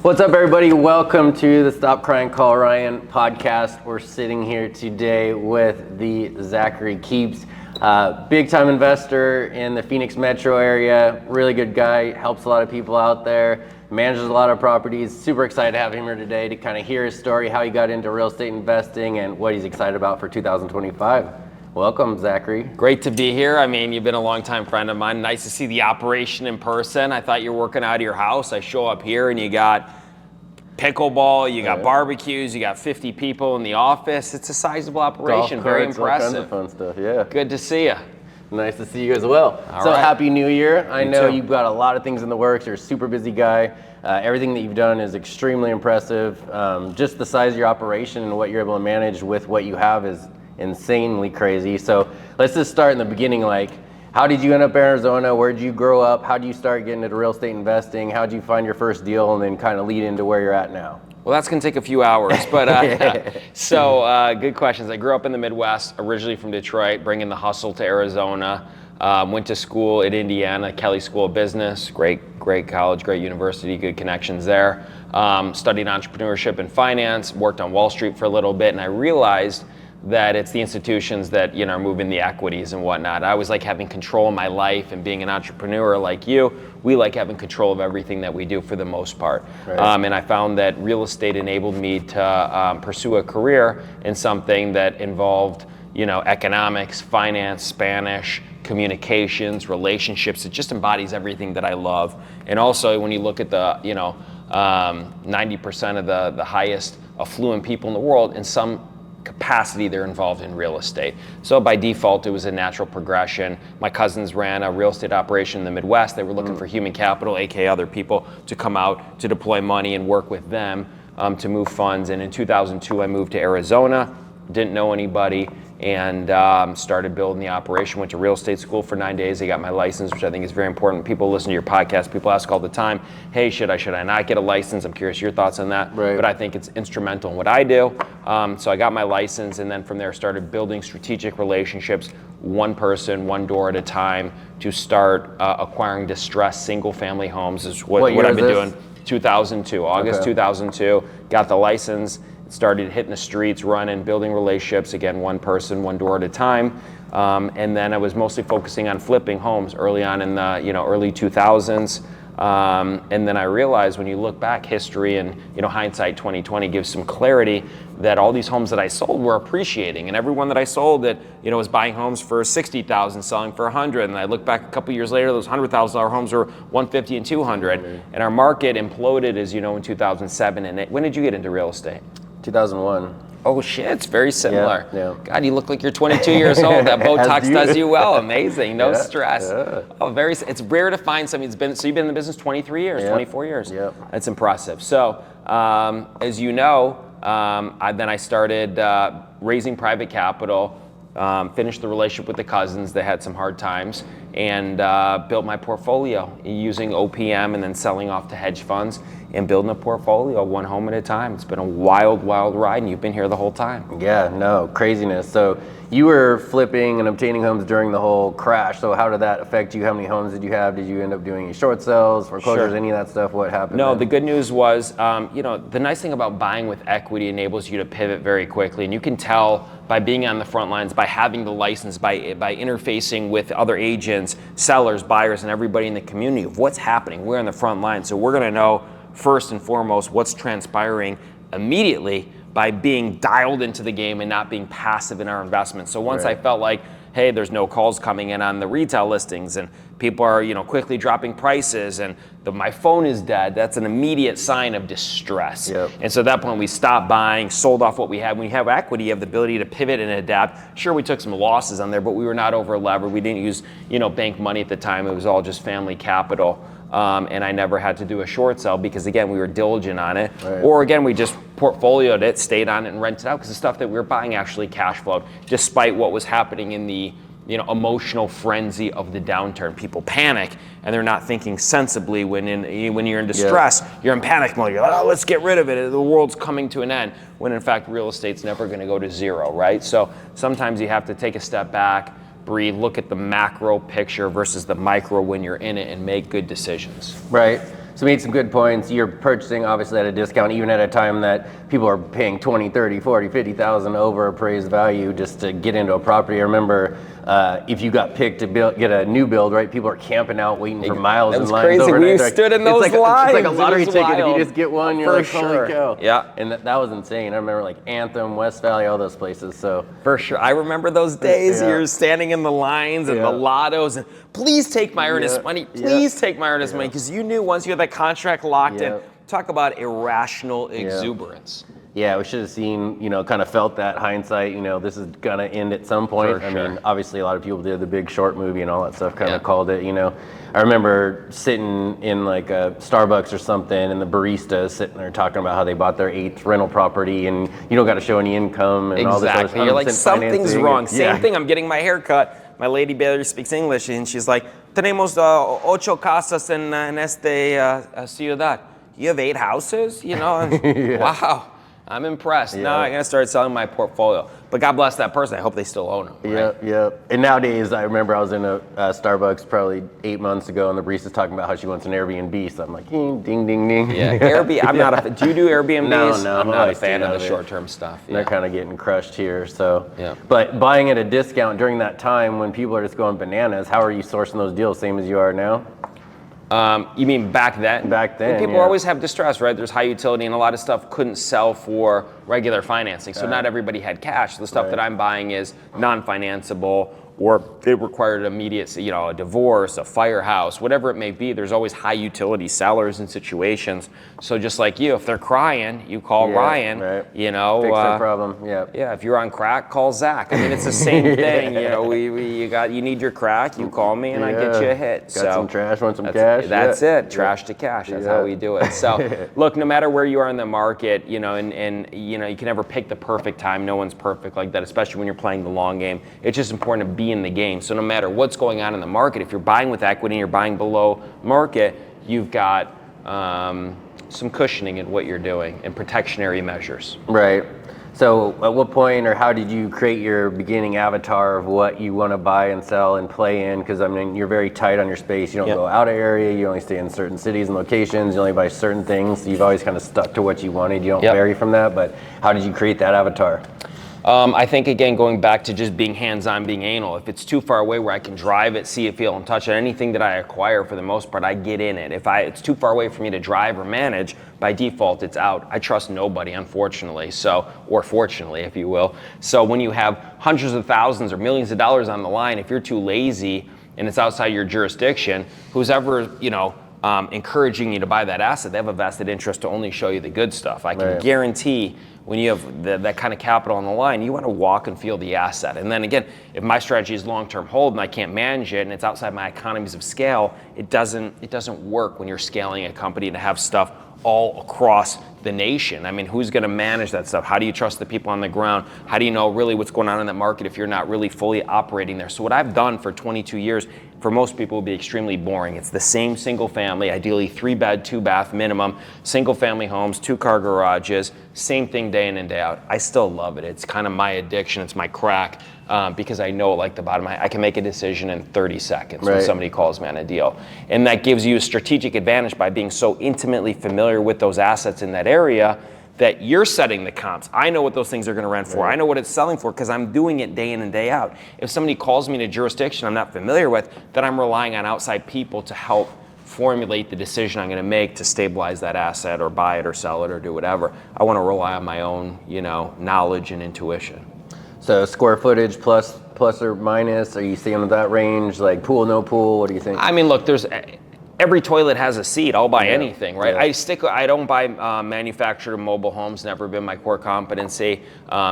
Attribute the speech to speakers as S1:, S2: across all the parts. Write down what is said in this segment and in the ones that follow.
S1: What's up, everybody? Welcome to the Stop Crying, Call Ryan podcast. We're sitting here today with the Zachary Kepes, big time investor in the Phoenix metro area, really good guy, helps a lot of people out there, manages a lot of properties. Super excited to have him here today to kind of hear his story, how he got into real estate investing and what he's excited about for 2025. Welcome, Zachary.
S2: Great to be here. I mean, you've been a longtime friend of mine. Nice to see the operation in person. I thought you were working out of your house. I show up here and you got pickleball, you got barbecues, you got 50 people in the office. It's a sizable operation.
S1: Golf
S2: Very
S1: carts,
S2: impressive.
S1: All kinds of fun stuff, yeah.
S2: Good to see you.
S1: Nice to see you as well. So
S2: right.
S1: Happy New Year. I know
S2: too.
S1: you've got a lot of things in the works. You're a super busy guy. Everything that you've done is extremely impressive. Just the size of your operation and what you're able to manage with what you have is insanely crazy. So let's just start in the beginning. Like, how did you end up in Arizona? Where did you grow up? How did you start getting into real estate investing? How did you find your first deal and then kind of lead into where you're at now?
S2: Well, that's going to take a few hours, but good questions. I grew up in the Midwest, originally from Detroit, bringing the hustle to Arizona. Went to school at Indiana, Kelley School of Business, great college, great university, good connections there. Studied entrepreneurship and finance, worked on Wall Street for a little bit, and I realized that it's the institutions that are moving the equities and whatnot. I always like having control of my life, and being an entrepreneur like you, we like having control of everything that we do for the most part. Right. And I found that real estate enabled me to pursue a career in something that involved economics, finance, Spanish, communications, relationships. It just embodies everything that I love. And also when you look at the 90% of the highest affluent people in the world, in some capacity they're involved in real estate. So by default, it was a natural progression. My cousins ran a real estate operation in the Midwest. They were looking for human capital, aka other people, to come out to deploy money and work with them to move funds. And in 2002, I moved to Arizona, didn't know anybody, and started building the operation. Went to real estate school for 9 days. I got my license, which I think is very important. People listen to your podcast. People ask all the time, hey, should I not get a license? I'm curious your thoughts on that.
S1: Right.
S2: But I think it's instrumental in what I do. So I got my license, and then from there started building strategic relationships, one person, one door at a time, to start acquiring distressed single family homes is what I've been doing. 2002, August 2002, got the license. Started hitting the streets, running, building relationships, again, one person, one door at a time. And then I was mostly focusing on flipping homes early on in the early 2000s. And then I realized when you look back, history and hindsight 2020 gives some clarity that all these homes that I sold were appreciating. And everyone that I sold that was buying homes for $60,000, selling for $100,000. And I look back a couple years later, those $100,000 homes were $150,000 and $200,000. And our market imploded, as you know, in 2007. And when did you get into real estate?
S1: 2001.
S2: Oh shit, it's very similar.
S1: Yeah.
S2: God, you look like you're 22 years old. That Botox does you well. Amazing. No stress. Yeah. Oh, it's rare to find somebody so you've been in the business 23 years, 24 years.
S1: Yep.
S2: That's impressive. So, as you know, I started raising private capital, finished the relationship with the cousins. They had some hard times, and built my portfolio using OPM and then selling off to hedge funds and building a portfolio one home at a time. It's been a wild ride, and you've been here the whole time.
S1: Yeah, no, craziness. So you were flipping and obtaining homes during the whole crash. So how did that affect you? How many homes did you have? Did you end up doing any short sales, foreclosures, any of that stuff? What happened?
S2: No,
S1: then?
S2: the good news was, the nice thing about buying with equity enables you to pivot very quickly. And you can tell by being on the front lines, by having the license, by interfacing with other agents, sellers, buyers, and everybody in the community of what's happening. We're on the front line. So we're gonna know first and foremost what's transpiring immediately by being dialed into the game and not being passive in our investments. So once I felt like, hey, there's no calls coming in on the retail listings and people are quickly dropping prices and my phone is dead, that's an immediate sign of distress.
S1: Yep.
S2: And so at that point we stopped buying, sold off what we had. When you have equity, you have the ability to pivot and adapt. Sure, we took some losses on there, but we were not over levered. We didn't use bank money at the time. It was all just family capital. And I never had to do a short sell because, again, we were diligent on it. Right. Or, again, we just portfolioed it, stayed on it, and rented out because the stuff that we were buying actually cash flowed, despite what was happening in the emotional frenzy of the downturn. People panic, and they're not thinking sensibly when you're in distress. You're in panic mode. You're like, oh, let's get rid of it. The world's coming to an end. When, in fact, real estate's never going to go to zero, right? So sometimes you have to take a step back, breathe, look at the macro picture versus the micro when you're in it, and make good decisions.
S1: Right. So you made some good points. You're purchasing obviously at a discount, even at a time that people are paying 20, 30, 40, 50,000 over appraised value just to get into a property. I remember if you got picked to get a new build, right? People are camping out waiting for miles in lines.
S2: Crazy.
S1: Overnight.
S2: We stood in those lines.
S1: It's like a lottery ticket. If you just get one, you're like, holy cow.
S2: Yeah.
S1: And that was insane. I remember like Anthem, West Valley, all those places. So
S2: for sure. I remember those days. You're standing in the lines and the lottos and please take my earnest money. Please take my earnest money. Because you knew once you had that contract locked in, talk about irrational exuberance.
S1: Yeah, we should have seen, kind of felt that hindsight, this is going to end at some point. I mean, obviously a lot of people did the Big Short movie and all that stuff, kind of called it, I remember sitting in like a Starbucks or something and the barista is sitting there talking about how they bought their 8th rental property and you don't got to show any income and all this other stuff.
S2: You're like, something's wrong. Same thing, I'm getting my hair cut. My lady barely speaks English and she's like, tenemos 8 casas en esta ciudad. You have 8 houses? Wow. I'm impressed. Now I'm going to start selling my portfolio. But God bless that person. I hope they still own them. Right?
S1: Yeah. And nowadays, I remember I was in a Starbucks probably 8 months ago, and the barista's talking about how she wants an Airbnb. So I'm like, ding, ding, ding.
S2: Yeah, Airbnb. I'm not a. Do you do Airbnbs?
S1: No.
S2: I'm not a fan of the short-term stuff.
S1: They're kind of getting crushed here. So, but buying at a discount during that time when people are just going bananas, how are you sourcing those deals? Same as you are now?
S2: You mean back then?
S1: Back then,
S2: people always have distress, right? There's high utility and a lot of stuff couldn't sell for regular financing. So not everybody had cash. The stuff that I'm buying is non-financeable or it required immediate, a divorce, a firehouse, whatever it may be. There's always high utility sellers and situations. So just like you, if they're crying, you call Ryan,
S1: Fix their problem,
S2: Yeah, if you're on crack, call Zach. I mean, it's the same thing, you need your crack, you call me and I get you a hit.
S1: Got some trash, want some cash?
S2: That's it, trash to cash, that's how we do it. So look, no matter where you are in the market, and you can never pick the perfect time. No one's perfect like that, especially when you're playing the long game. It's just important to be in the game. So no matter what's going on in the market, if you're buying with equity and you're buying below market, you've got some cushioning in what you're doing and protectionary measures.
S1: Right. So at what point or how did you create your beginning avatar of what you want to buy and sell and play in? Because I mean, you're very tight on your space. You don't go out of area. You only stay in certain cities and locations. You only buy certain things. So you've always kind of stuck to what you wanted. You don't vary from that. But how did you create that avatar?
S2: I think, again, going back to just being hands-on, being anal, if it's too far away where I can drive it, see it, feel, and touch it, anything that I acquire, for the most part, I get in it. If it's too far away for me to drive or manage, by default, it's out. I trust nobody, unfortunately, or fortunately, if you will. So when you have hundreds of thousands or millions of dollars on the line, if you're too lazy and it's outside your jurisdiction, who's ever, encouraging you to buy that asset, they have a vested interest to only show you the good stuff. I can guarantee when you have that kind of capital on the line, you want to walk and feel the asset. And then again, if my strategy is long-term hold and I can't manage it and it's outside my economies of scale, it doesn't work when you're scaling a company to have stuff all across the nation. I mean, who's going to manage that stuff? How do you trust the people on the ground? How do you know really what's going on in that market if you're not really fully operating there? So what I've done for 22 years, for most people, would be extremely boring. It's the same single family, ideally 3-bed, 2-bath minimum, single family homes, 2-car garages, same thing day in and day out. I still love it. It's kind of my addiction. It's my crack. Because I know like the bottom, I can make a decision in 30 seconds when somebody calls me on a deal. And that gives you a strategic advantage by being so intimately familiar with those assets in that area that you're setting the comps. I know what those things are gonna rent for. I know what it's selling for because I'm doing it day in and day out. If somebody calls me in a jurisdiction I'm not familiar with, then I'm relying on outside people to help formulate the decision I'm gonna make to stabilize that asset or buy it or sell it or do whatever. I wanna rely on my own, knowledge and intuition.
S1: So square footage plus or minus, are you seeing that range? Like pool, no pool, what do you think?
S2: I mean, look, every toilet has a seat. I'll buy anything, right? I don't buy manufactured mobile homes, never been my core competency.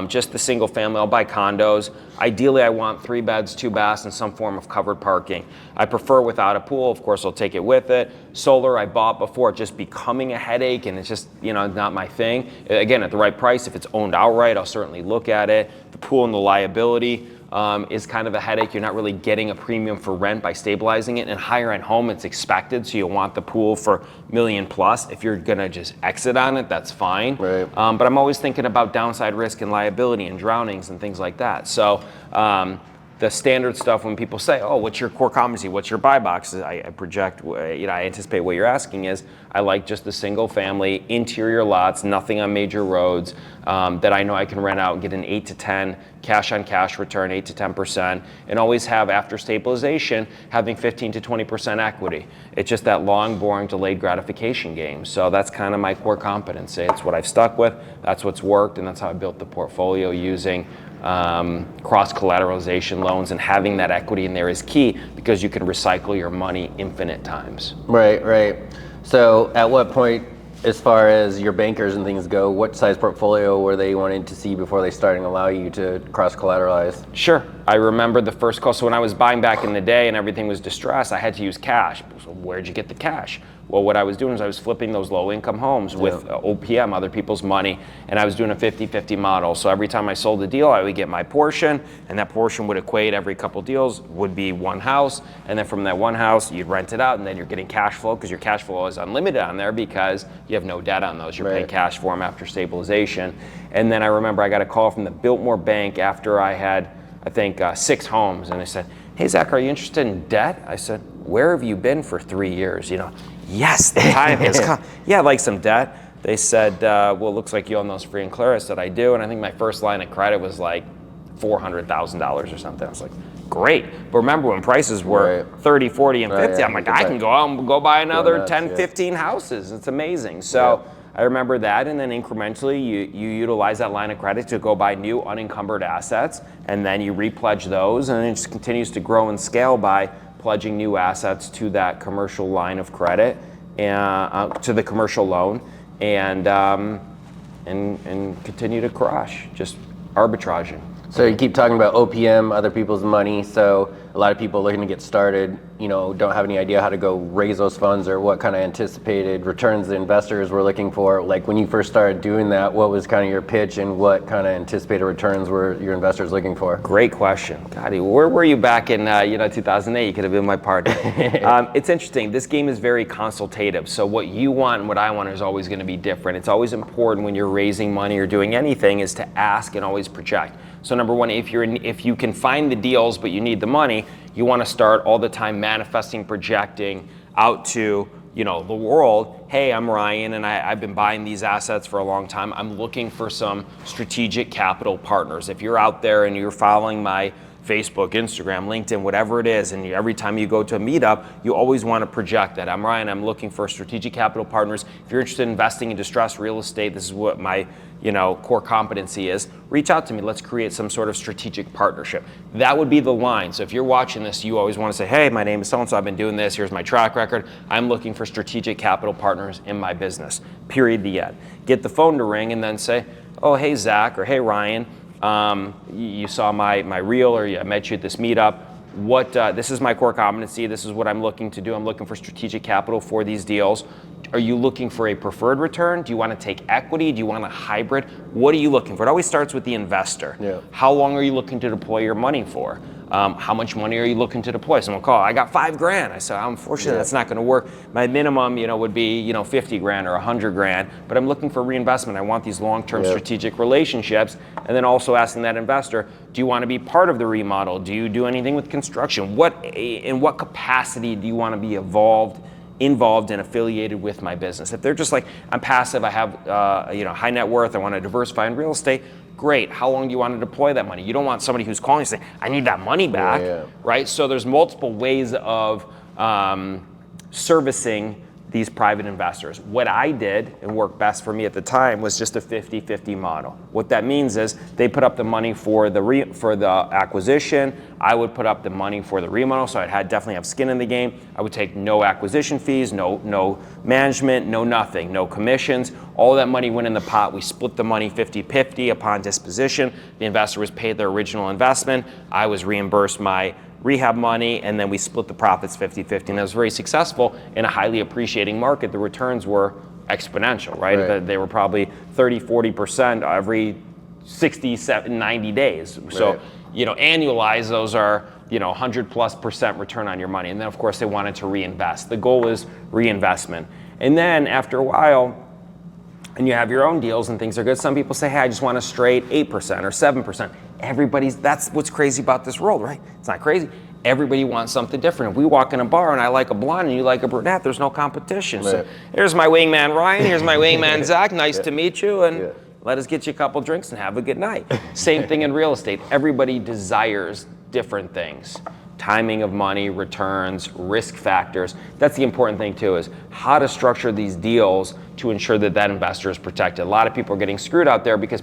S2: Just the single family, I'll buy condos. Ideally, I want 3 beds, 2 baths, and some form of covered parking. I prefer without a pool. Of course, I'll take it with it. Solar, I bought before, just becoming a headache, and it's just, not my thing. Again, at the right price, if it's owned outright, I'll certainly look at it. The pool and the liability is kind of a headache. You're not really getting a premium for rent by stabilizing it. In a higher end home, it's expected, so you want the pool for $1 million plus. If you're gonna just exit on it, that's fine.
S1: Right.
S2: But I'm always thinking about downside risk and liability and drownings and things like that. So the standard stuff when people say, oh, what's your core competency? What's your buy box? I project, I anticipate what you're asking is, I like just the single family, interior lots, nothing on major roads, that I know I can rent out and get an 8 to 10 cash on cash return, 8 to 10%, and always have, after stabilization, having 15 to 20% equity. It's just that long, boring, delayed gratification game. So that's kind of my core competency. It's what I've stuck with, that's what's worked, and that's how I built the portfolio using cross-collateralization loans, and having that equity in there is key because you can recycle your money infinite times.
S1: Right. So at what point, as far as your bankers and things go, what size portfolio were they wanting to see before they started to allow you to cross-collateralize?
S2: Sure. I remember the first call. So when I was buying back in the day and everything was distressed, I had to use cash. So where'd you get the cash? Well, what I was doing is I was flipping those low-income homes with OPM, other people's money, and I was doing a 50-50 model. So every time I sold a deal, I would get my portion, and that portion would equate every couple deals, would be one house, and then from that one house, you'd rent it out, and then you're getting cash flow, because your cash flow is unlimited on there because you have no debt on those. You're paying cash for them after stabilization. And then I remember I got a call from the Biltmore Bank after I had, I think, 6 homes, and they said, "Hey, Zach, are you interested in debt?" I said, "Where have you been for 3 years?" Yes, the time has come. Yeah, I'd like some debt. They said, well, it looks like you own those free and clear. I said, I do. And I think my first line of credit was like $400,000 or something. I was like, great. But remember when prices were 30, 40, and 50, I'm like, I can go out and go buy another 10, 15 houses. It's amazing. So I remember that. And then incrementally, you utilize that line of credit to go buy new unencumbered assets. And then you repledge those. And it just continues to grow and scale by pledging new assets to that commercial line of credit, to the commercial loan, and continue to crush, just arbitraging.
S1: So you keep talking about OPM, other people's money. So a lot of people looking to get started, don't have any idea how to go raise those funds or what kind of anticipated returns the investors were looking for. Like when you first started doing that, what was kind of your pitch and what kind of anticipated returns were your investors looking for?
S2: Great question. God, where were you back in 2008? You could have been my partner. It's interesting. This game is very consultative. So what you want and what I want is always going to be different. It's always important when you're raising money or doing anything is to ask and always project. So number one, if you can find the deals but you need the money, you want to start all the time manifesting, projecting out to the world. Hey, I'm Ryan, and I've been buying these assets for a long time. I'm looking for some strategic capital partners. If you're out there and you're following my Facebook, Instagram, LinkedIn, whatever it is, and every time you go to a meetup, you always want to project that. I'm Ryan, I'm looking for strategic capital partners. If you're interested in investing in distressed real estate, this is what my core competency is. Reach out to me. Let's create some sort of strategic partnership. That would be the line. So if you're watching this, you always want to say, hey, my name is so-and-so. I've been doing this. Here's my track record. I'm looking for strategic capital partners in my business. Period, the end. Get the phone to ring and then say, oh, hey, Zach, or hey, Ryan. You saw my reel, or I met you at this meetup. This is my core competency. This is what I'm looking to do. I'm looking for strategic capital for these deals. Are you looking for a preferred return? Do you want to take equity? Do you want a hybrid? What are you looking for? It always starts with the investor. Yeah. How long are you looking to deploy your money for? How much money are you looking to deploy? Someone will call, I got $5,000. I said, unfortunately, that's not going to work. My minimum, would be, $50,000 or $100,000, but I'm looking for reinvestment. I want these long-term strategic relationships. And then also asking that investor, do you want to be part of the remodel? Do you do anything with construction? In what capacity do you want to be involved and affiliated with my business? If they're just like, I'm passive, I have high net worth, I want to diversify in real estate, great. How long do you want to deploy that money? You don't want somebody who's calling and saying, I need that money back, right? So there's multiple ways of servicing these private investors. What I did, and worked best for me at the time, was just a 50-50 model. What that means is they put up the money for the acquisition. I would put up the money for the remodel, so I'd definitely have skin in the game. I would take no acquisition fees, no management, no nothing, no commissions. All that money went in the pot. We split the money 50-50 upon disposition. The investor was paid their original investment. I was reimbursed my rehab money, and then we split the profits 50-50. And that was very successful in a highly appreciating market. The returns were exponential, right? They were probably 30-40% every 60, 90 days. So, annualize those are, 100+% return on your money. And then, of course, they wanted to reinvest. The goal is reinvestment. And then after a while, and you have your own deals and things are good, some people say, hey, I just want a straight 8% or 7%. That's what's crazy about this world, right? It's not crazy. everybody wants something different. If we walk in a bar and I like a blonde and you like a brunette, there's no competition. Right. So here's my wingman Ryan, here's my wingman Zach, nice to meet you, and let us get you a couple drinks and have a good night. Same thing in real estate. Everybody desires different things. Timing of money, returns, risk factors. That's the important thing too, is how to structure these deals to ensure that that investor is protected. A lot of people are getting screwed out there because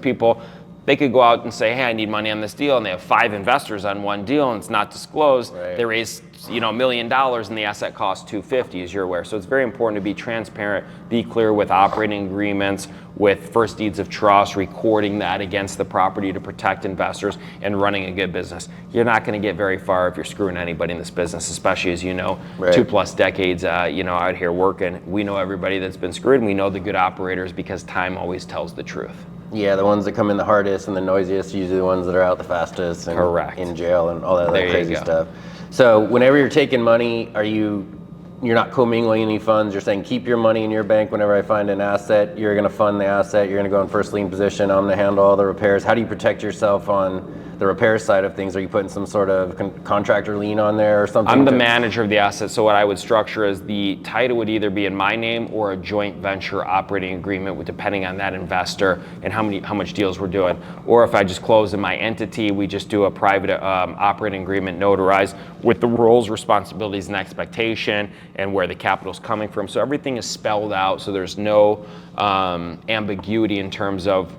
S2: they could go out and say, hey, I need money on this deal, and they have 5 investors on one deal and it's not disclosed. Right. They raise $1 million and the asset costs $250,000, as you're aware. So it's very important to be transparent, be clear with operating agreements, with first deeds of trust, recording that against the property to protect investors, and running a good business. You're not going to get very far if you're screwing anybody in this business, especially as you know, right. 2+ decades out here working. We know everybody that's been screwed, and we know the good operators because time always tells the truth.
S1: Yeah, the ones that come in the hardest and the noisiest, usually the ones that are out the fastest and
S2: correct.
S1: In jail and all that other crazy stuff. So whenever you're taking money, you're not commingling any funds, you're saying keep your money in your bank. Whenever I find an asset, you're going to fund the asset, you're going to go in first lien position, I'm going to handle all the repairs. How do you protect yourself on the repair side of things? Are you putting some sort of contractor lien on there or something?
S2: I'm the manager of the asset, so what I would structure is the title would either be in my name or a joint venture operating agreement, depending on that investor and how much deals we're doing. Or if I just close in my entity, we just do a private operating agreement notarized with the roles, responsibilities, and expectation, and where the capital's coming from. So everything is spelled out, so there's no ambiguity in terms of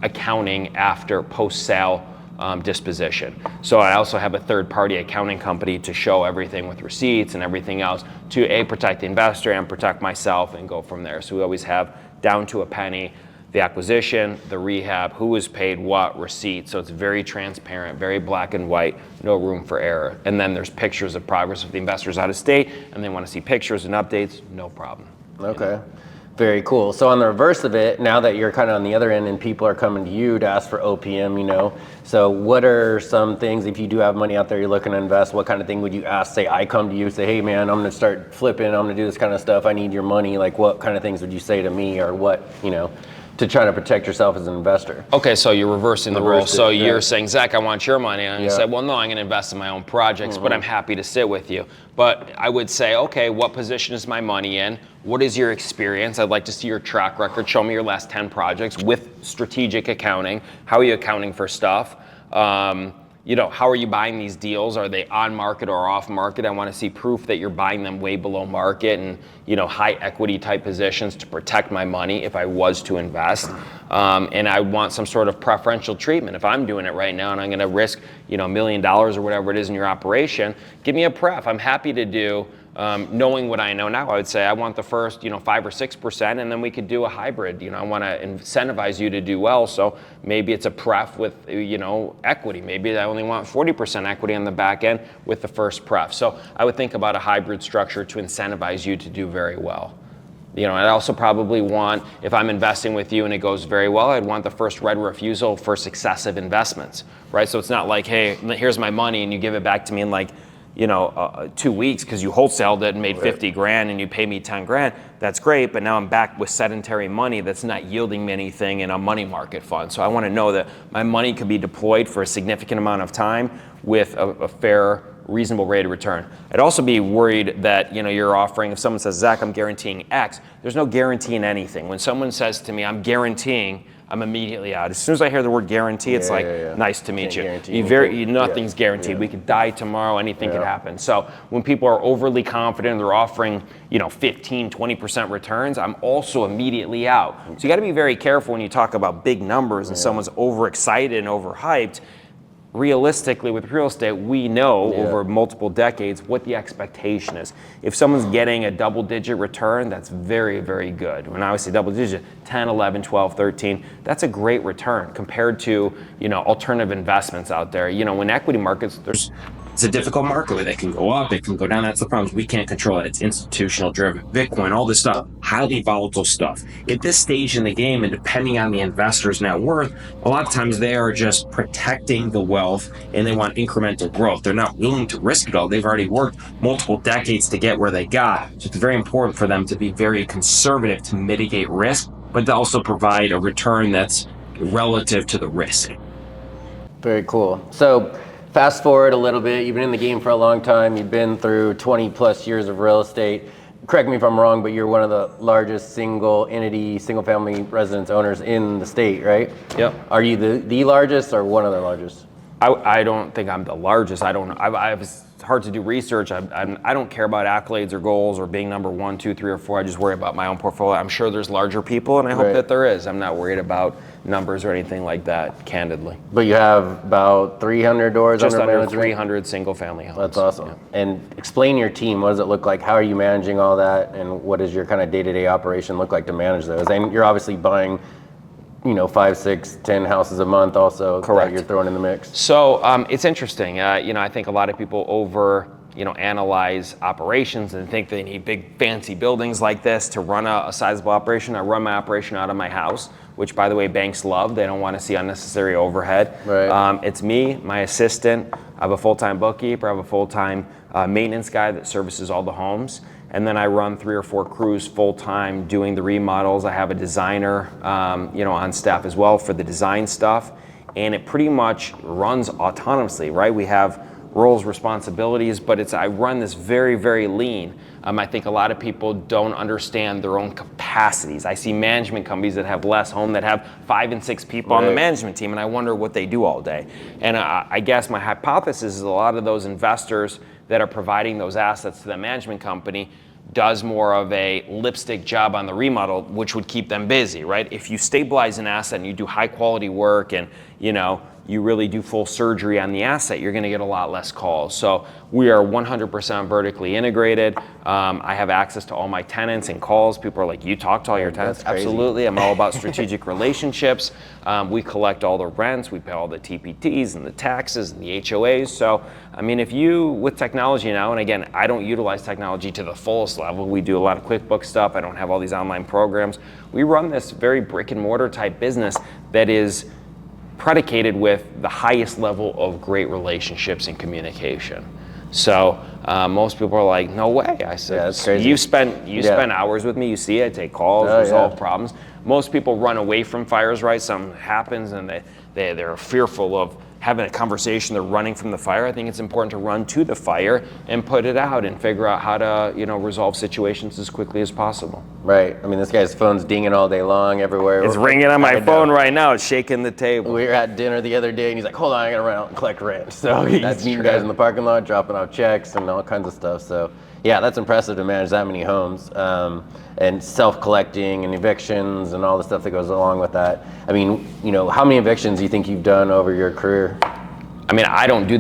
S2: accounting after post-sale disposition. So I also have a third-party accounting company to show everything with receipts and everything else to protect the investor and protect myself and go from there. So we always have down to a penny the acquisition, the rehab, who was paid what, receipt. So it's very transparent, very black and white, no room for error. And then there's pictures of progress if the investor's out of state and they want to see pictures and updates, no problem.
S1: Okay. Very cool. So on the reverse of it, now that you're kind of on the other end and people are coming to you to ask for OPM, so what are some things, if you do have money out there you're looking to invest, what kind of thing would you ask? Say I come to you, say, hey man, I'm going to start flipping, I'm going to do this kind of stuff, I need your money. Like what kind of things would you say to me, or what, to try to protect yourself as an investor?
S2: Okay, so you're reversing the role. So you're saying, Zach, I want your money. And you said, well, no, I'm going to invest in my own projects, but I'm happy to sit with you. But I would say, okay, what position is my money in? What is your experience? I'd like to see your track record. Show me your last 10 projects with strategic accounting. How are you accounting for stuff? How are you buying these deals? Are they on market or off market? I want to see proof that you're buying them way below market and, high equity type positions to protect my money if I was to invest. And I want some sort of preferential treatment. If I'm doing it right now and I'm going to risk, $1 million or whatever it is in your operation, give me a pref. I'm happy to do. Knowing what I know now, I would say I want the first, 5 or 6%, and then we could do a hybrid. I want to incentivize you to do well. So maybe it's a pref with, equity. Maybe I only want 40% equity on the back end with the first pref. So I would think about a hybrid structure to incentivize you to do very well. I'd also probably want, if I'm investing with you and it goes very well, I'd want the first right of refusal for successive investments, right? So it's not like, hey, here's my money and you give it back to me in 2 weeks because you wholesaled it and made 50 grand and you pay me 10 grand. That's great, but now I'm back with sedentary money that's not yielding me anything in a money market fund. So I want to know that my money could be deployed for a significant amount of time with a fair, reasonable rate of return. I'd also be worried that you're offering, if someone says, Zach, I'm guaranteeing X, there's no guarantee in anything. When someone says to me, I'm guaranteeing, I'm immediately out. As soon as I hear the word guarantee, it's nice to meet you. Nothing's guaranteed. We could die tomorrow, anything could happen. So when people are overly confident, they're offering 15, 20% returns, I'm also immediately out. So you got to be very careful when you talk about big numbers and someone's overexcited and overhyped. Realistically, with real estate, we know over multiple decades what the expectation is. If someone's getting a double-digit return, that's very, very good. When I say double-digit, 10, 11, 12, 13, that's a great return compared to alternative investments out there. When equity markets, it's a difficult market where they can go up, it can go down. That's the problem. We can't control it. It's institutional driven. Bitcoin, all this stuff, highly volatile stuff. At this stage in the game, and depending on the investor's net worth, a lot of times they are just protecting the wealth and they want incremental growth. They're not willing to risk it all. They've already worked multiple decades to get where they got. So it's very important for them to be very conservative to mitigate risk, but to also provide a return that's relative to the risk.
S1: Very cool. So Fast forward a little bit, you've been in the game for a long time, you've been through 20 plus years of real estate. Correct me if I'm wrong, but you're one of the largest single family residence owners in the state, right?
S2: Yep.
S1: Are you the largest or one of the largest?
S2: I don't think I'm the largest. I don't know. It's hard to do research. I don't care about accolades or goals or being number 1, 2, 3, or 4. I just worry about my own portfolio. I'm sure there's larger people, and I hope that there is. I'm not worried about numbers or anything like that, candidly.
S1: But you have about 300 doors
S2: just under
S1: management?
S2: 300 single family homes.
S1: That's awesome.
S2: Yeah.
S1: And explain your team. What does it look like? How are you managing all that? And what does your kind of day-to-day operation look like to manage those? And you're obviously buying 5, 6, 10 houses a month also.
S2: Correct.
S1: That you're throwing in the mix.
S2: So it's interesting. I think a lot of people analyze operations and think they need big fancy buildings like this to run a sizable operation. I run my operation out of my house, which, by the way, banks love. They don't want to see unnecessary overhead.
S1: Right.
S2: It's me, my assistant. I have a full-time bookkeeper. I have a full-time maintenance guy that services all the homes. And then I run 3 or 4 crews full-time doing the remodels. I have a designer, on staff as well for the design stuff. And it pretty much runs autonomously, right? We have roles, responsibilities, but I run this very, very lean. I think a lot of people don't understand their own capacities. I see management companies that have less home that have 5 and 6 people on the management team, and I wonder what they do all day. And I guess my hypothesis is a lot of those investors that are providing those assets to the management company does more of a lipstick job on the remodel, which would keep them busy, right? If you stabilize an asset and you do high quality work and you really do full surgery on the asset, you're going to get a lot less calls. So we are 100% vertically integrated. I have access to all my tenants and calls. People are like, you talk to all your tenants? Absolutely. I'm all about strategic relationships. We collect all the rents. We pay all the TPTs and the taxes and the HOAs. So, with technology now, and again, I don't utilize technology to the fullest level. We do a lot of QuickBooks stuff. I don't have all these online programs. We run this very brick and mortar type business that is predicated with the highest level of great relationships and communication. So most people are like, no way. I said,
S1: that's crazy.
S2: you spend hours with me, you see it, I take calls, resolve problems. Most people run away from fires, right? Something happens and they're fearful of having a conversation, they're running from the fire. I think it's important to run to the fire and put it out and figure out how to, resolve situations as quickly as possible.
S1: Right. This guy's phone's dinging all day long everywhere.
S2: It's ringing on my phone right now. It's shaking the table.
S1: We were at dinner the other day and he's like, hold on, I gotta run out and collect rent. So he's meeting guys in the parking lot, dropping off checks and all kinds of stuff. So yeah, that's impressive to manage that many homes. And self-collecting and evictions and all the stuff that goes along with that. How many evictions do you think you've done over your career?
S2: I don't do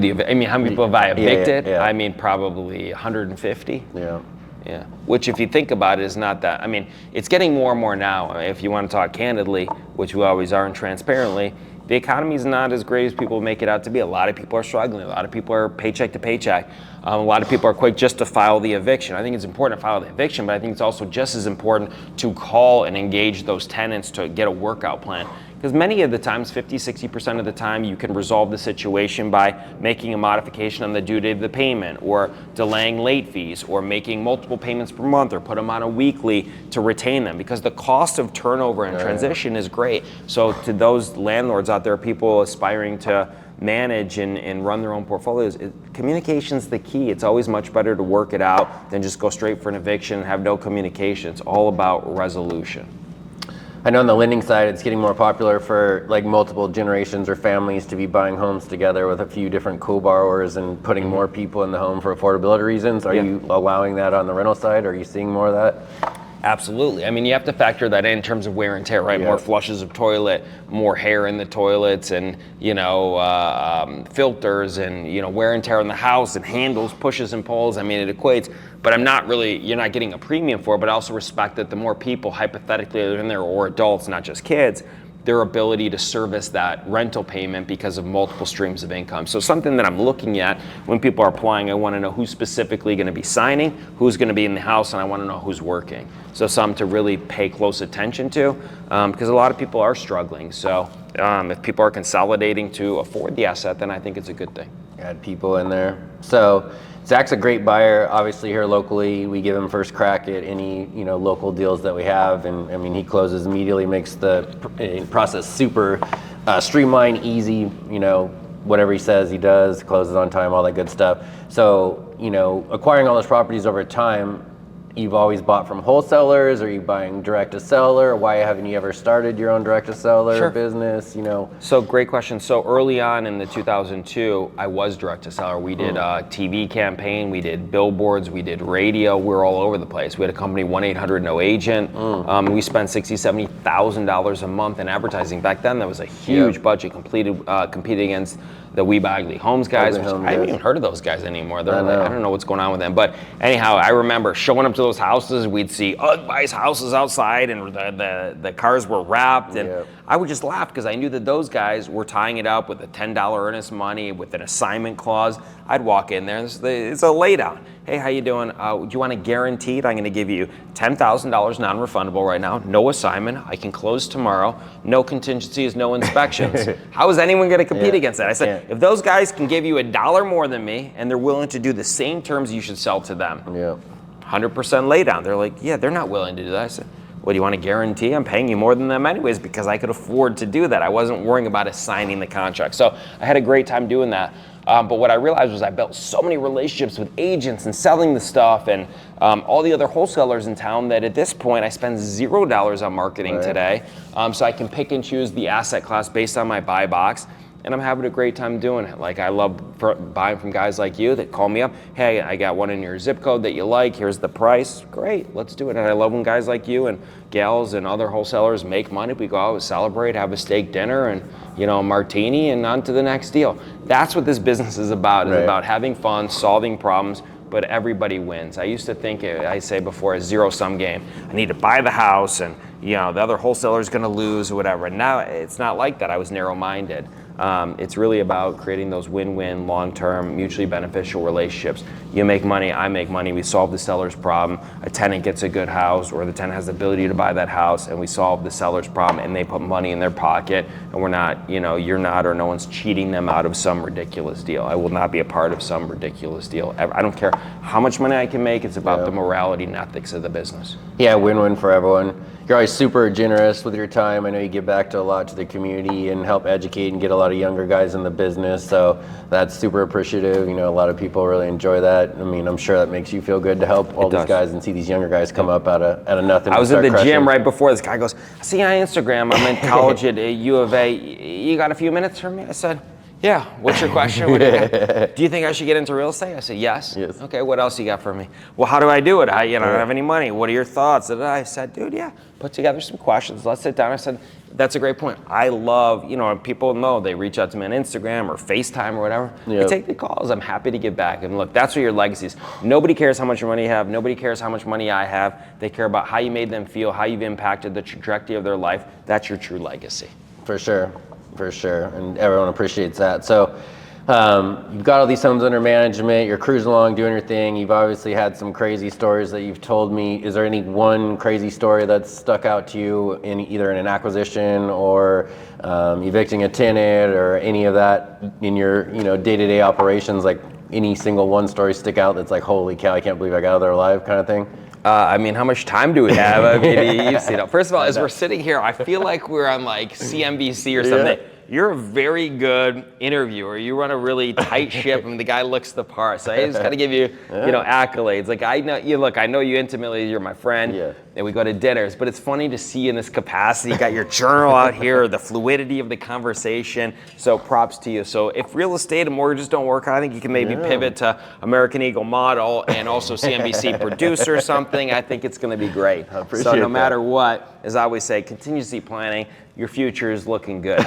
S2: how many people have I evicted?
S1: Yeah.
S2: Probably 150.
S1: Yeah.
S2: Yeah. Which, if you think about it, is not that. It's getting more and more now. If you want to talk candidly, which we always are and transparently, the economy is not as great as people make it out to be. A lot of people are struggling. A lot of people are paycheck to paycheck. A lot of people are quick just to file the eviction. I think it's important to file the eviction, but I think it's also just as important to call and engage those tenants to get a workout plan. Because many of the times, 50, 60% of the time, you can resolve the situation by making a modification on the due date of the payment, or delaying late fees, or making multiple payments per month, or put them on a weekly to retain them. Because the cost of turnover and transition is great. So to those landlords out there, people aspiring to manage and run their own portfolios, communication's the key. It's always much better to work it out than just go straight for an eviction and have no communication. It's all about resolution.
S1: I know on the lending side, it's getting more popular for multiple generations or families to be buying homes together with a few different co-borrowers and putting more people in the home for affordability reasons. Are you allowing that on the rental side? Are you seeing more of that?
S2: Absolutely. You have to factor that in terms of wear and tear, right? Yeah. More flushes of toilet, more hair in the toilets, and filters, and wear and tear in the house, and handles, pushes and pulls. It equates. But you're not getting a premium for it, but I also respect that the more people hypothetically are in there, or adults, not just kids, their ability to service that rental payment because of multiple streams of income. So something that I'm looking at when people are applying, I want to know who's specifically going to be signing, who's going to be in the house, and I want to know who's working. So something to really pay close attention to, because a lot of people are struggling. So if people are consolidating to afford the asset, then I think it's a good thing.
S1: Add people in there. So Zach's a great buyer, obviously here locally. We give him first crack at any local deals that we have, and he closes immediately, makes the process super streamlined, easy. whatever he says he does, closes on time, all that good stuff. So, you know, acquiring all those properties over time, you've always bought from wholesalers? Are you buying direct to seller? Why haven't you ever started your own direct to seller business? You know.
S2: So great question. So early on in the 2002, I was direct to seller. We did a TV campaign, we did billboards, we did radio. We were all over the place. We had a company 1-800-NO-AGENT. We spent $60,000, $70,000 a month in advertising. Back then, that was a huge budget. Competed against the We Buy Ugly Homes guys. I haven't even heard of those guys anymore. They're I don't know what's going on with them. But anyhow, I remember showing up to those houses. We'd see Buys houses outside, and the cars were wrapped, and I would just laugh because I knew that those guys were tying it up with a $10 earnest money with an assignment clause. I'd walk in there, and it's a laydown. Hey, how you doing? Do you want a guaranteed? I'm going to give you $10,000 non-refundable right now. No assignment. I can close tomorrow. No contingencies, no inspections. How is anyone going to compete against that? I said, if those guys can give you $1 more than me and they're willing to do the same terms, you should sell to them. 100% laydown. They're like, yeah, they're not willing to do that. I said, well, do you want a guarantee? I'm paying you more than them anyways because I could afford to do that. I wasn't worrying about assigning the contract. So I had a great time doing that. But what I realized was I built so many relationships with agents and selling the stuff and all the other wholesalers in town that at this point I spend $0 on marketing today. So I can pick and choose the asset class based on my buy box. And I'm having a great time doing it. Like I love buying from guys like you that call me up. Hey, I got one in your zip code that you like. Here's the price. Great, let's do it. And I love when guys like you and gals and other wholesalers make money. We go out, celebrate, have a steak dinner, and a martini, and on to the next deal. That's what this business is about. It's about having fun, solving problems, but everybody wins. I used to think, I say before, a zero-sum game. I need to buy the house, and the other wholesaler is going to lose or whatever. And now it's not like that. I was narrow-minded. It's really about creating those win-win, long-term, mutually beneficial relationships. You make money, I make money, we solve the seller's problem, a tenant gets a good house, or the tenant has the ability to buy that house, and we solve the seller's problem, and they put money in their pocket, and we're not, you're not, or no one's cheating them out of some ridiculous deal. I will not be a part of some ridiculous deal. I don't care how much money I can make, it's about the morality and ethics of the business.
S1: Yeah, win-win for everyone. You're always super generous with your time. I know you give back to a lot to the community and help educate and get a lot of younger guys in the business. So that's super appreciative. A lot of people really enjoy that. I mean, I'm sure that makes you feel good to help all these guys and see these younger guys come up out of nothing.
S2: I was at the gym right before. This guy goes, I see you on Instagram. I'm in college at U of A. You got a few minutes for me? I said, yeah. What's your question? Do you think I should get into real estate? I said, yes. Okay, what else you got for me? Well, how do I do it? I don't have any money. What are your thoughts? And I said, dude, put together some questions. Let's sit down. I said, that's a great point. I love, people know they reach out to me on Instagram or FaceTime or whatever. I take the calls. I'm happy to give back. And look, that's what your legacy is. Nobody cares how much money you have. Nobody cares how much money I have. They care about how you made them feel, how you've impacted the trajectory of their life. That's your true legacy.
S1: For sure. And everyone appreciates that. So you've got all these homes under management, you're cruising along doing your thing. You've obviously had some crazy stories that you've told me. Is there any one crazy story that's stuck out to you in either in an acquisition or evicting a tenant or any of that in your day-to-day operations? Like any single one story stick out that's like, holy cow, I can't believe I got out of there alive kind of thing?
S2: How much time do we have? First of all, as we're sitting here, I feel like we're on like CNBC or something. You're a very good interviewer. You run a really tight ship, and the guy looks the part. So I just got to give you, accolades. Like I know you. Look, I know you intimately. You're my friend, and we go to dinners. But it's funny to see you in this capacity. You got your journal out here, the fluidity of the conversation. So props to you. So if real estate and mortgages don't work, I think you can maybe pivot to American Eagle model and also CNBC producer or something. I think it's going to be great. So no matter what, as I always say, contingency planning. Your future is looking good.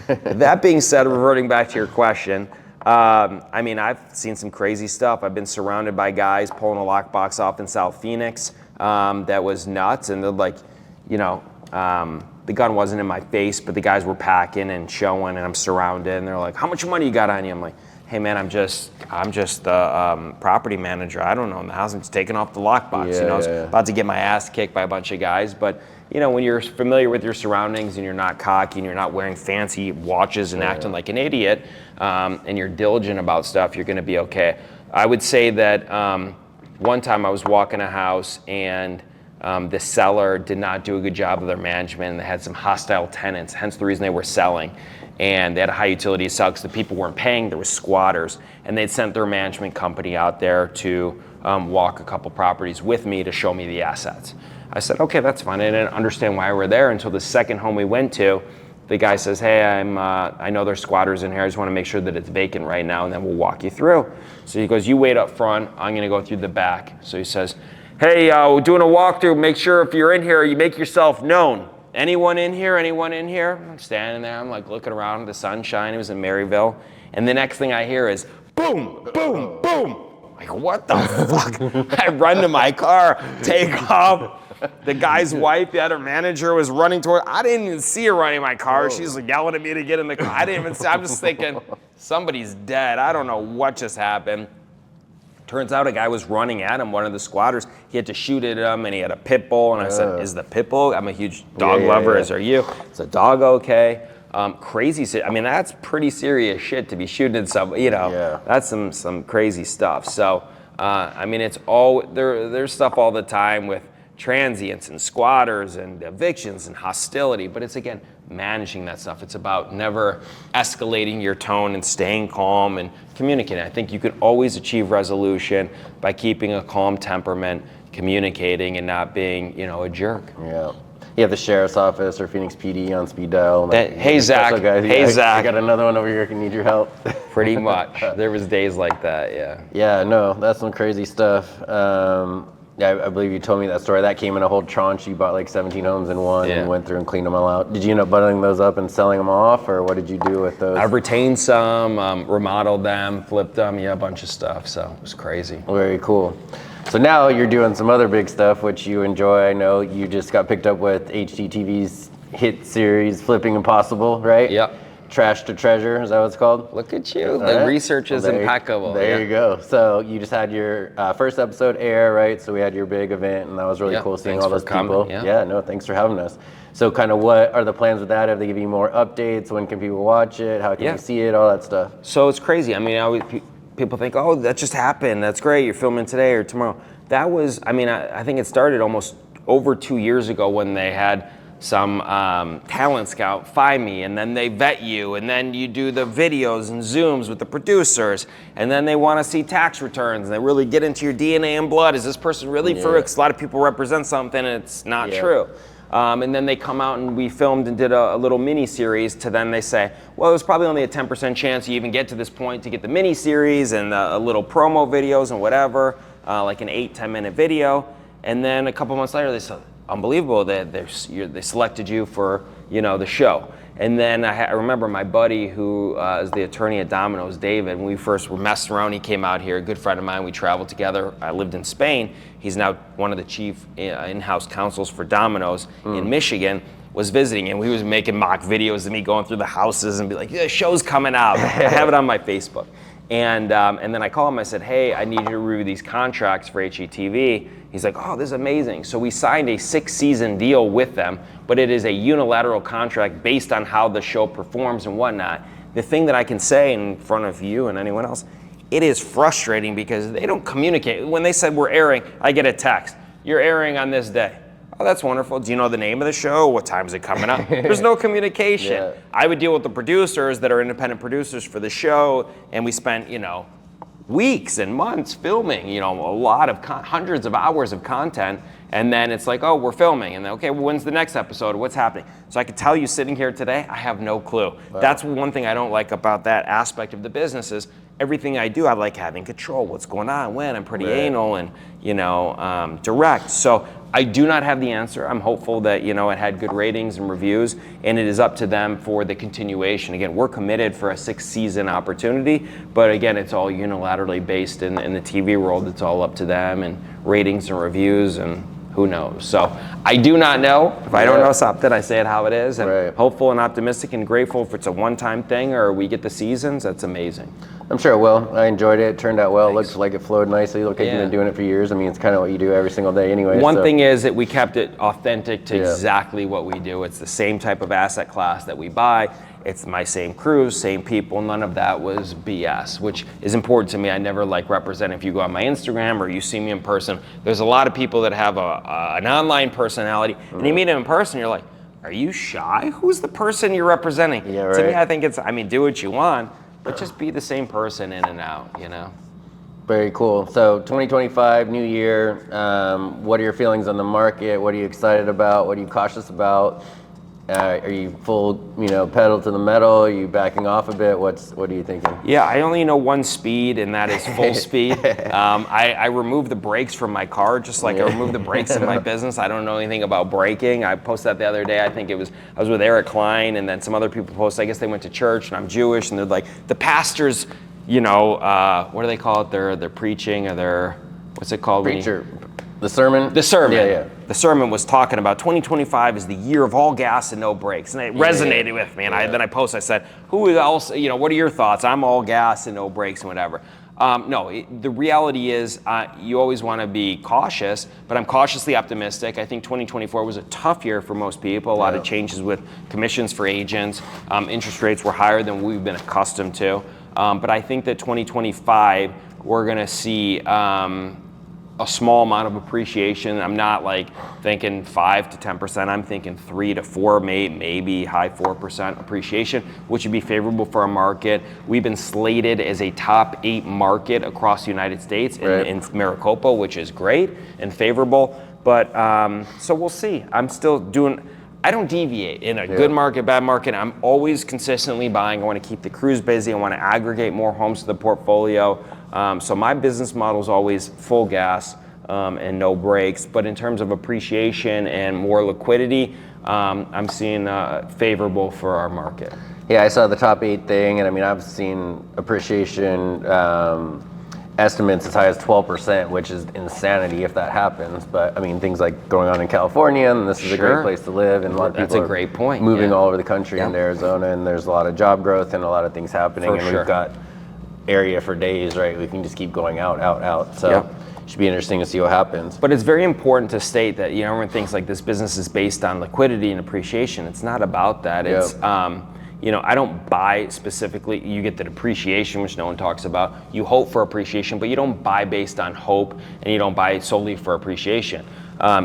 S2: That being said, reverting back to your question, I've seen some crazy stuff. I've been surrounded by guys pulling a lockbox off in South Phoenix that was nuts. And they're like, the gun wasn't in my face, but the guys were packing and showing, and I'm surrounded. And they're like, how much money you got on you? I'm like, hey man, I'm just the property manager. I don't know in the house. I'm just taking off the lockbox. I was about to get my ass kicked by a bunch of guys, but when you're familiar with your surroundings and you're not cocky and you're not wearing fancy watches and acting like an idiot, and you're diligent about stuff, you're going to be okay. I would say that one time I was walking a house and The seller did not do a good job of their management, and they had some hostile tenants, hence the reason they were selling. And they had a high utility sell because the people weren't paying, there were squatters, and they'd sent their management company out there to walk a couple properties with me to show me the assets. I said, okay, that's fine. I didn't understand why we were there until the second home we went to. The guy says, hey, I know there's squatters in here. I just want to make sure that it's vacant right now, and then we'll walk you through. So he goes, you wait up front. I'm going to go through the back. So he says, hey, we're doing a walkthrough. Make sure if you're in here, you make yourself known. Anyone in here? Anyone in here? I'm standing there. I'm like looking around, the sunshine. It was in Maryville. And the next thing I hear is boom, boom, boom. Like, what the fuck? I run to my car, take off. The guy's wife, the other manager, was running toward. I didn't even see her running my car. She's like yelling at me to get in the car. I didn't even see. I'm just thinking, somebody's dead. I don't know what just happened. Turns out a guy was running at him, one of the squatters. He had to shoot at him, and he had a pit bull. And I said, is the pit bull? I'm a huge dog lover, as are you. Is the dog okay? Crazy. I mean, that's pretty serious shit to be shooting at somebody. You know, that's some crazy stuff. So, I mean, it's all there's stuff all the time with transients and squatters and evictions and hostility, but it's again managing that stuff. It's about never escalating your tone and staying calm and communicating. I think you can always achieve resolution by keeping a calm temperament, communicating, and not being, you know, a jerk.
S1: Yeah. You have the sheriff's office or Phoenix PD on speed dial. Like,
S2: hey, Zach. Hey, Zach.
S1: I got another one over here. Can need your help.
S2: Pretty much. There was days like that. Yeah.
S1: Yeah. No, that's some crazy stuff. Yeah, I believe you told me that story. That came in a whole tranche. You bought like 17 homes in one and went through and cleaned them all out. Did you end up bundling those up and selling them off, or what did you do with those?
S2: I've retained some, remodeled them, flipped them, a bunch of stuff. So it was crazy.
S1: Very cool. So now you're doing some other big stuff, which you enjoy. I know you just got picked up with HGTV's hit series, Flipping Impossible, right?
S2: Yep.
S1: Trash to Treasure, is that what it's called?
S2: Look at you. The research is impeccable.
S1: There you go. So you just had your first episode air, right? So we had your big event, and that was really cool seeing all those people. Yeah, no, thanks for having us. So kind of what are the plans with that? Have they given you more updates? When can people watch it? How can you see it? All that stuff.
S2: So it's crazy. I mean, people think, oh, that just happened. That's great. You're filming today or tomorrow. That was, I mean, I think it started almost over 2 years ago when they had some talent scout find me, and then they vet you, and then you do the videos and Zooms with the producers, and then they want to see tax returns, and they really get into your DNA and blood. Is this person really for it? Because a lot of people represent something and it's not true. And then they come out and we filmed and did a little mini series to then they say, well, there's probably only a 10% chance you even get to this point to get the mini series and a little promo videos and whatever, like an 8-10 minute video. And then a couple months later they said, unbelievable that they selected you for, you know, the show. And then I remember my buddy who is the attorney at Domino's, David, when we first were messing around, he came out here, a good friend of mine, we traveled together. I lived in Spain. He's now one of the chief in-house counsels for Domino's in Michigan, was visiting, and we was making mock videos of me going through the houses and be like, yeah, the show's coming out. I have it on my Facebook. And then I called him, I said, hey, I need you to review these contracts for HGTV. He's like, oh, this is amazing. So we signed a 6-season deal with them, but it is a unilateral contract based on how the show performs and whatnot. The thing that I can say in front of you and anyone else, it is frustrating because they don't communicate. When they said we're airing, I get a text. You're airing on this day. Oh, that's wonderful. Do you know the name of the show? What time is it coming up? There's no communication. I would deal with the producers that are independent producers for the show, and we spent, you know, weeks and months filming, you know, a lot of hundreds of hours of content, and then it's like, oh, we're filming, and then, okay, well, when's the next episode? What's happening? So I could tell you sitting here today, I have no clue. Wow. That's one thing I don't like about that aspect of the business is everything I do, I like having control. What's going on, when? I'm pretty anal and, you know, direct. So I do not have the answer. I'm hopeful that, you know, it had good ratings and reviews, and it is up to them for the continuation. Again, we're committed for a 6-season opportunity, but again, it's all unilaterally based in the TV world. It's all up to them and ratings and reviews and who knows. So I do not know. If I don't know something, I say it how it is, and hopeful and optimistic and grateful if it's a one-time thing or we get the seasons. That's amazing.
S1: I'm sure it will. I enjoyed it. It turned out well.
S2: Thanks.
S1: It looked like it flowed nicely. It looked like you've been doing it for years. I mean, it's kind of what you do every single day anyway.
S2: One thing is that we kept it authentic to
S1: Yeah.
S2: exactly what we do. It's the same type of asset class that we buy. It's my same crews, same people. None of that was BS, which is important to me. I never like represent. If you go on my Instagram or you see me in person, there's a lot of people that have an online personality, and you meet them in person, you're like, are you shy? Who's the person you're representing?
S1: Yeah, right.
S2: To me, I think it's, I mean, do what you want, but just be the same person in and out, you know?
S1: Very cool. So 2025, new year. What are your feelings on the market? What are you excited about? What are you cautious about? Are you full, pedal to the metal? Are you backing off a bit? What are you thinking?
S2: Yeah, I only know one speed, and that is full speed. I removed the brakes from my car, just like I removed the brakes in my business. I don't know anything about braking. I posted that the other day. I think I was with Eric Klein, and then some other people posted. I guess they went to church, and I'm Jewish, and they're like, the pastors, what do they call it? They're preaching, or they're, what's it called?
S1: Preacher. The sermon?
S2: The sermon.
S1: Yeah.
S2: The sermon was talking about 2025 is the year of all gas and no brakes. And it resonated with me. And then I posted, I said, who else, what are your thoughts? I'm all gas and no brakes and whatever. The reality is you always want to be cautious, but I'm cautiously optimistic. I think 2024 was a tough year for most people. A lot of changes with commissions for agents. Interest rates were higher than we've been accustomed to. But I think that 2025, we're going to see a small amount of appreciation. I'm not like thinking 5 to 10%. I'm thinking 3 to 4, maybe high 4% appreciation, which would be favorable for our market. We've been slated as a top 8 market across the United States in Maricopa, which is great and favorable. But so we'll see. I don't deviate in a good market, bad market. I'm always consistently buying. I want to keep the crews busy. I want to aggregate more homes to the portfolio. So my business model is always full gas and no brakes. But in terms of appreciation and more liquidity, I'm seeing favorable for our market.
S1: Yeah, I saw the top 8 thing, and I mean, I've seen appreciation estimates as high as 12%, which is insanity if that happens. But I mean, things like going on in California, and this is a great place to live, and a lot of people
S2: a great point.
S1: Moving all over the country into Arizona, and there's a lot of job growth and a lot of things happening, we've got area for days, right? We can just keep going out. So it should be interesting to see what happens.
S2: But it's very important to state that, everyone thinks like this business is based on liquidity and appreciation. It's not about that. It's, I don't buy specifically. You get the depreciation, which no one talks about. You hope for appreciation, but you don't buy based on hope, and you don't buy solely for appreciation.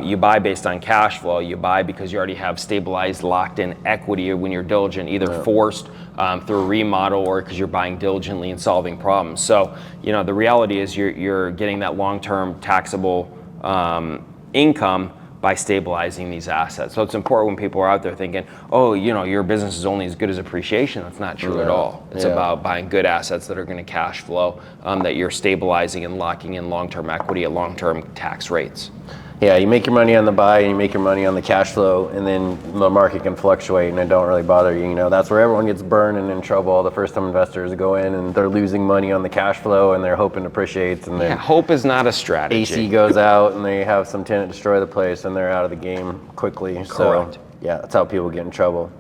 S2: You buy based on cash flow. You buy because you already have stabilized, locked-in equity when you're diligent, either forced through a remodel or because you're buying diligently and solving problems. So, the reality is you're getting that long-term taxable income by stabilizing these assets. So it's important when people are out there thinking, your business is only as good as appreciation. That's not true at all. It's about buying good assets that are going to cash flow, that you're stabilizing and locking in long-term equity at long-term tax rates.
S1: Yeah, you make your money on the buy and you make your money on the cash flow, and then the market can fluctuate and it don't really bother you. That's where everyone gets burned and in trouble. All the first-time investors go in and they're losing money on the cash flow and they're hoping it appreciates, and then
S2: hope is not a strategy.
S1: AC goes out and they have some tenant destroy the place and they're out of the game quickly.
S2: Correct.
S1: So that's how people get in trouble.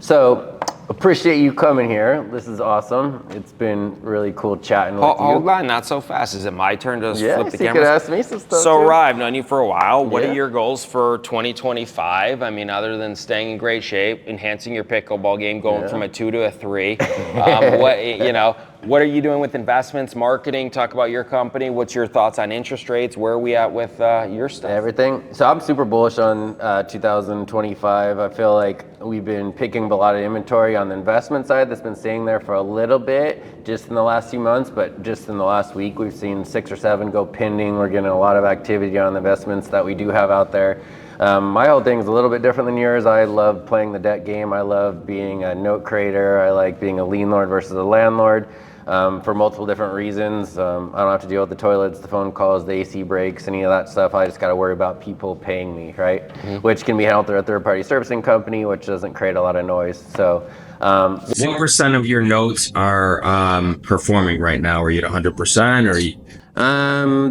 S1: So appreciate you coming here. This is awesome. It's been really cool chatting with you.
S2: Hold on, not so fast. Is it my turn to flip the camera?
S1: You could ask me some stuff.
S2: So, I've known you for a while. What are your goals for 2025? I mean, other than staying in great shape, enhancing your pickleball game, going from a 2 to a 3. What are you doing with investments, marketing? Talk about your company. What's your thoughts on interest rates? Where are we at with your stuff?
S1: Everything. So I'm super bullish on 2025. I feel like we've been picking up a lot of inventory on the investment side that's been staying there for a little bit just in the last few months, but just in the last week we've seen 6 or 7 go pending. We're getting a lot of activity on the investments that we do have out there. My whole thing is a little bit different than yours. I love playing the debt game. I love being a note creator. I like being a lien lord versus a landlord. For multiple different reasons. I don't have to deal with the toilets, the phone calls, the AC breaks, any of that stuff. I just got to worry about people paying me, right? Which can be handled through a third-party servicing company, which doesn't create a lot of noise. So,
S3: what percent of your notes are performing right now? Are you at 100%? Or are you?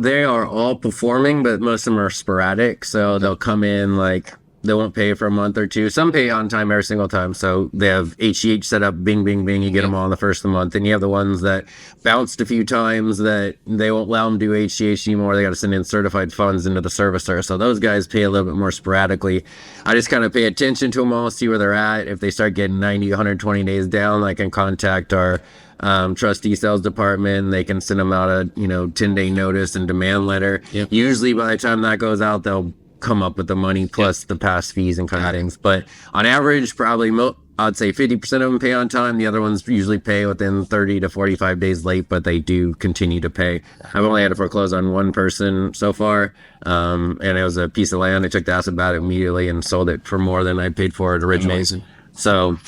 S1: They are all performing, but most of them are sporadic. So they'll come in like they won't pay for a month or two. Some pay on time every single time. So they have HGH set up, bing, bing, bing. You get them all in the first of the month. And you have the ones that bounced a few times that they won't allow them to do HGH anymore. They got to send in certified funds into the servicer. So those guys pay a little bit more sporadically. I just kind of pay attention to them all, see where they're at. If they start getting 90, 120 days down, I can contact our trustee sales department. They can send them out a 10-day notice and demand letter.
S3: Yep.
S1: Usually by the time that goes out, they'll come up with the money plus the past fees and kind of things. But on average, probably I'd say 50% of them pay on time. The other ones usually pay within 30 to 45 days late, but they do continue to pay. I've only had to foreclose on one person so far, and it was a piece of land. I took the asset back immediately and sold it for more than I paid for it originally.
S3: Amazing.
S1: So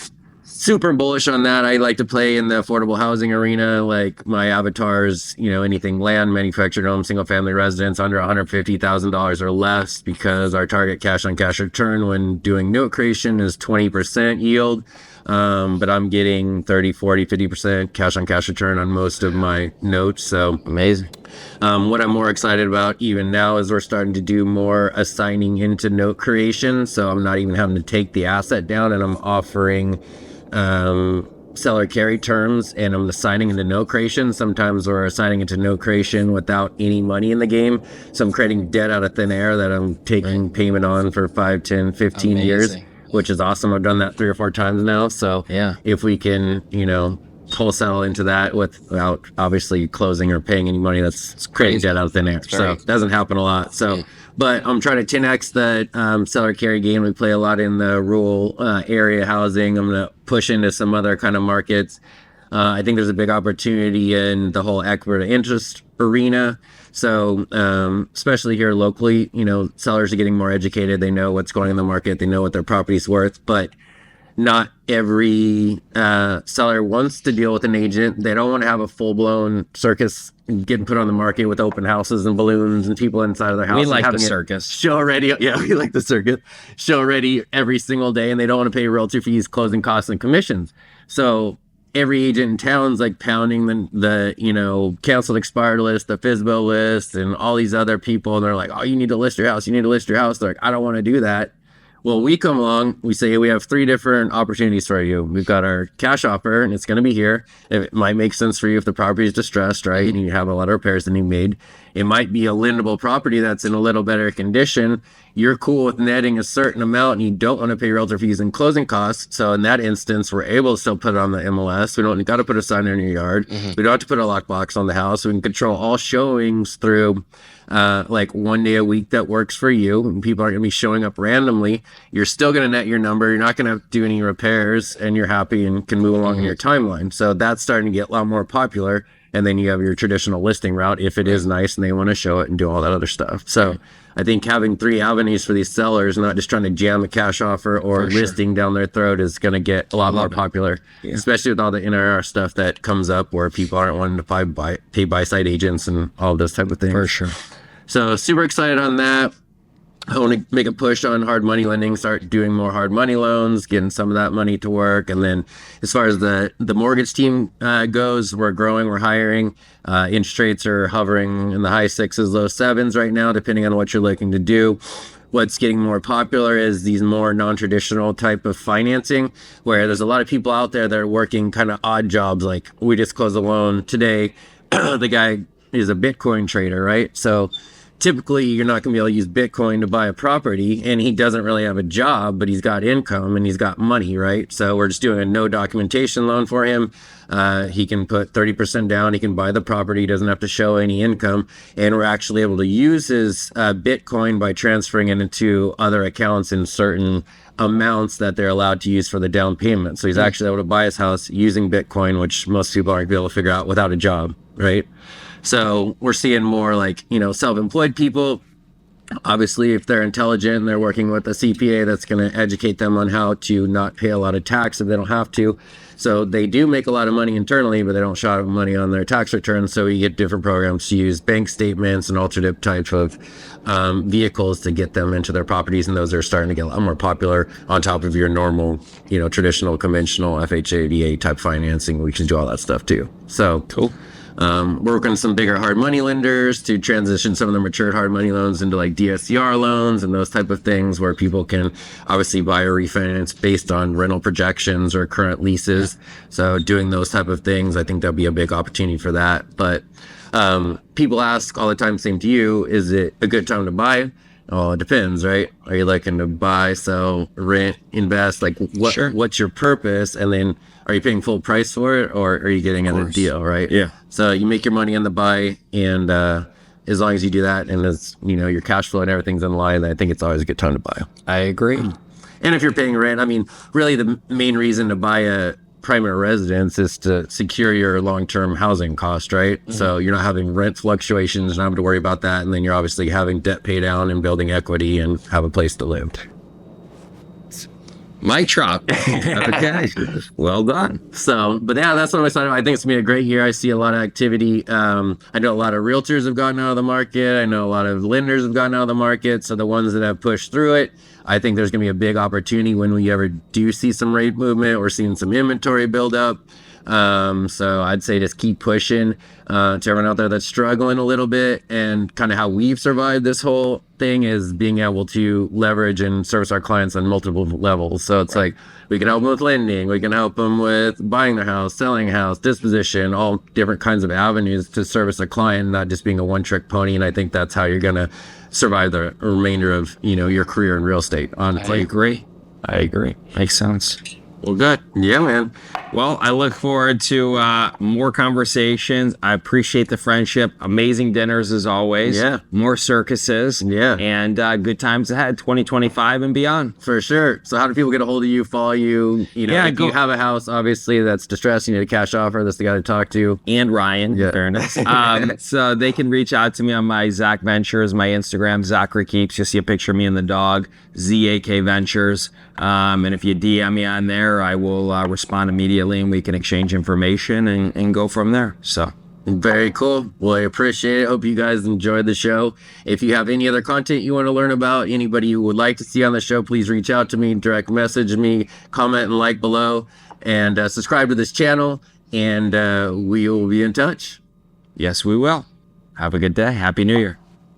S1: super bullish on that. I like to play in the affordable housing arena. Like my avatars, anything land, manufactured home, single family residence under $150,000 or less, because our target cash on cash return when doing note creation is 20% yield. But I'm getting 30, 40, 50% cash on cash return on most of my notes. So
S3: Amazing.
S1: What I'm more excited about even now is we're starting to do more assigning into note creation. So I'm not even having to take the asset down, and I'm offering seller carry terms, and I'm assigning into note creation. Sometimes we're assigning into note creation without any money in the game. So I'm creating debt out of thin air that I'm taking payment on for 5, 10, 15 years, which is awesome. I've done that 3 or 4 times now. So if we can, wholesale into that without obviously closing or paying any money, that's creating debt out of thin air. So it doesn't happen a lot. So but I'm trying to 10x the seller carry gain. We play a lot in the rural area housing. I'm going to push into some other kind of markets. I think there's a big opportunity in the whole equity interest arena. So especially here locally, sellers are getting more educated. They know what's going on in the market. They know what their property's worth. But not every seller wants to deal with an agent. They don't want to have a full-blown circus getting put on the market with open houses and balloons and people inside of their house.
S3: We like the circus.
S1: Show ready. Yeah, we like the circus. Show ready every single day, and they don't want to pay realtor fees, closing costs, and commissions. So every agent in town's like pounding the canceled expired list, the FSBO list, and all these other people. And they're like, oh, you need to list your house. You need to list your house. They're like, I don't want to do that. Well, we come along, we say we have 3 different opportunities for you. We've got our cash offer, and it's going to be here. It might make sense for you if the property is distressed, right? And you have a lot of repairs that need made. It might be a lendable property that's in a little better condition. You're cool with netting a certain amount, and you don't want to pay realtor fees and closing costs. So in that instance, we're able to still put it on the MLS. We don't got to put a sign in your yard. We don't have to put a lockbox on the house. We can control all showings through like 1 day a week that works for you, and people aren't going to be showing up randomly. You're still going to net your number. You're not going to do any repairs, and you're happy and can move along in your timeline. So that's starting to get a lot more popular. And then you have your traditional listing route if it is nice and they want to show it and do all that other stuff. So I think having 3 avenues for these sellers, not just trying to jam a cash offer or listing down their throat, is going to get a lot more popular, especially with all the NRR stuff that comes up where people aren't wanting to pay buy-side agents and all those type of things.
S3: For sure.
S1: So super excited on that. I want to make a push on hard money lending, start doing more hard money loans, getting some of that money to work. And then as far as the mortgage team goes, we're growing, we're hiring. Interest rates are hovering in the high 6s, low 7s right now, depending on what you're looking to do. What's getting more popular is these more non-traditional type of financing, where there's a lot of people out there that are working kind of odd jobs. Like we just closed a loan today. The guy is a Bitcoin trader, right? So typically you're not going to be able to use Bitcoin to buy a property, and he doesn't really have a job, but he's got income and he's got money, right? So we're just doing a no documentation loan for him. He can put 30% down. He can buy the property. He doesn't have to show any income. And we're actually able to use his Bitcoin by transferring it into other accounts in certain amounts that they're allowed to use for the down payment. So he's actually able to buy his house using Bitcoin, which most people aren't going to be able to figure out without a job, right? So we're seeing more like, self-employed people. Obviously, if they're intelligent and they're working with a CPA, that's going to educate them on how to not pay a lot of tax if they don't have to. So they do make a lot of money internally, but they don't show money on their tax returns. So you get different programs to use bank statements and alternate type of vehicles to get them into their properties. And those are starting to get a lot more popular on top of your normal, traditional, conventional FHA, VA type financing. We can do all that stuff too. So
S3: cool.
S1: Working with some bigger hard money lenders to transition some of the matured hard money loans into like DSCR loans and those type of things where people can obviously buy or refinance based on rental projections or current leases. So doing those type of things, I think there'll be a big opportunity for that. But people ask all the time, same to you, is it a good time to buy? Oh, it depends, right? Are you looking to buy, sell, rent, invest? Like what's your purpose? And then are you paying full price for it, or are you getting a deal, right?
S3: Yeah.
S1: So you make your money on the buy, and as long as you do that, and as your cash flow and everything's in line, I think it's always a good time to buy.
S3: I agree.
S1: And if you're paying rent, I mean, really the main reason to buy a primary residence is to secure your long-term housing cost, right? Mm-hmm. So you're not having rent fluctuations, not having to worry about that, and then you're obviously having debt pay down and building equity and have a place to live.
S3: Mic drop. Okay. Well done.
S1: So, but yeah, that's what I'm excited about. I think it's gonna be a great year. I see a lot of activity. I know a lot of realtors have gotten out of the market. I know a lot of lenders have gotten out of the market. So the ones that have pushed through it, I think there's gonna be a big opportunity when we ever do see some rate movement or seeing some inventory build up. So I'd say just keep pushing to everyone out there that's struggling a little bit, and kind of how we've survived this whole thing is being able to leverage and service our clients on multiple levels. So it's like we can help them with lending, we can help them with buying their house, selling a house, disposition, all different kinds of avenues to service a client, not just being a one-trick pony. And I think that's how you're gonna survive the remainder of your career in real estate. Honestly,
S3: I agree. Makes sense.
S1: Well, good. Yeah, man.
S3: Well, I look forward to more conversations. I appreciate the friendship. Amazing dinners as always.
S1: Yeah.
S3: More circuses.
S1: Yeah.
S3: And good times ahead, 2025 and beyond.
S1: For sure. So how do people get a hold of you, follow you? You have a house, obviously, that's distressed, you need a cash offer, that's the guy to talk to.
S3: And Ryan, in fairness. So they can reach out to me on my Zach Ventures, my Instagram, Zachary Kepes. You'll see a picture of me and the dog, ZAK Ventures. And if you DM me on there, I will respond immediately, and we can exchange information and go from there. So
S1: very cool. Well, I appreciate it. Hope you guys enjoyed the show. If you have any other content you want to learn about, anybody you would like to see on the show, please reach out to me, direct message me, comment and like below, and subscribe to this channel, and we will be in touch.
S3: Yes, we will. Have a good day. Happy New Year.